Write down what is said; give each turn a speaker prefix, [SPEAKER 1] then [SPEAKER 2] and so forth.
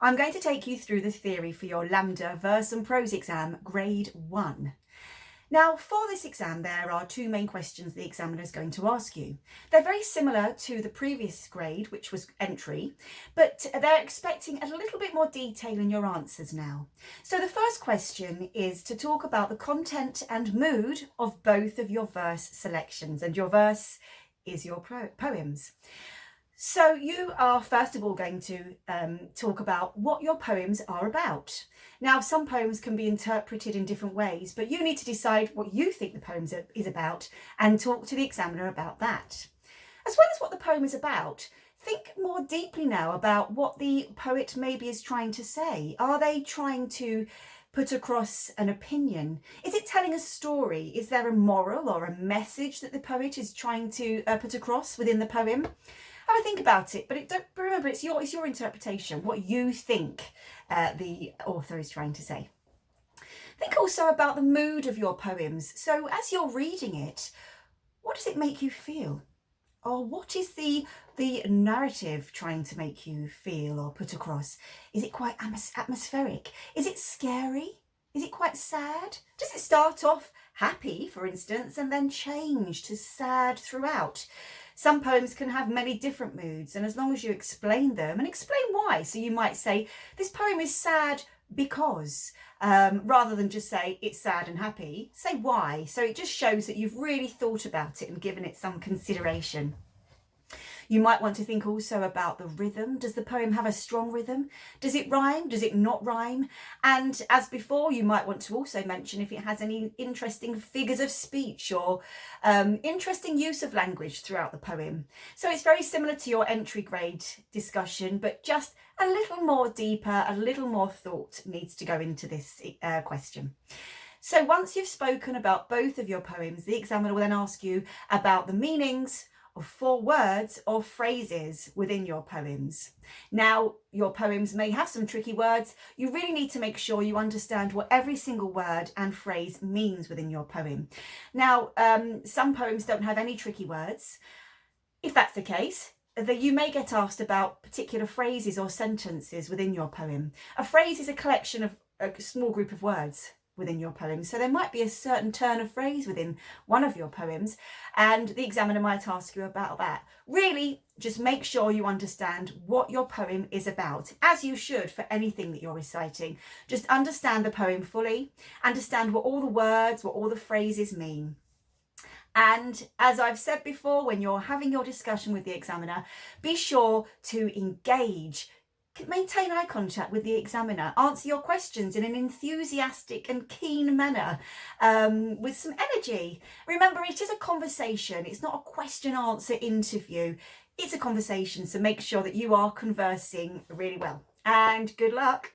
[SPEAKER 1] I'm going to take you through the theory for your LAMDA verse and prose exam, grade 1. Now, for this exam, there are two main questions the examiner is going to ask you. They're very similar to the previous grade, which was entry, but they're expecting a little bit more detail in your answers now. So the first question is to talk about the content and mood of both of your verse selections, and your verse is your poems. So you are first of all going to talk about what your poems are about. Now, some poems can be interpreted in different ways, but you need to decide what you think the poem is about and talk to the examiner about that. As well as what the poem is about, think more deeply now about what the poet maybe is trying to say. Are they trying to put across an opinion? Is it telling a story? Is there a moral or a message that the poet is trying to put across within the poem? Have a think about it, but remember, it's your interpretation, what you think the author is trying to say. Think also about the mood of your poems. So as you're reading it, what does it make you feel? Or what is the narrative trying to make you feel or put across? Is it quite atmospheric? Is it scary? Is it quite sad? Does it start off happy, for instance, and then change to sad throughout? Some poems can have many different moods, and as long as you explain them and explain why. So you might say, this poem is sad because, rather than just say it's sad and happy, say why. So it just shows that you've really thought about it and given it some consideration. You might want to think also about the rhythm. Does the poem have a strong rhythm? Does it rhyme? Does it not rhyme? And as before, you might want to also mention if it has any interesting figures of speech or interesting use of language throughout the poem. So it's very similar to your entry grade discussion, but just a little more deeper, a little more thought needs to go into this question. So once you've spoken about both of your poems, the examiner will then ask you about the meanings of 4 words or phrases within your poems. Now, your poems may have some tricky words. You really need to make sure you understand what every single word and phrase means within your poem. Now, some poems don't have any tricky words. If that's the case, you may get asked about particular phrases or sentences within your poem. A phrase is a collection of a small group of words within your poem. So there might be a certain turn of phrase within one of your poems, and the examiner might ask you about that. Really, just make sure you understand what your poem is about, as you should for anything that you're reciting. Just understand the poem fully, understand what all the words, what all the phrases mean. And as I've said before, when you're having your discussion with the examiner, be sure to engage. Maintain eye contact with the examiner, answer your questions in an enthusiastic and keen manner, with some energy. Remember, it is a conversation. It's not a question-answer interview. It's a conversation, so make sure that you are conversing really well. And good luck.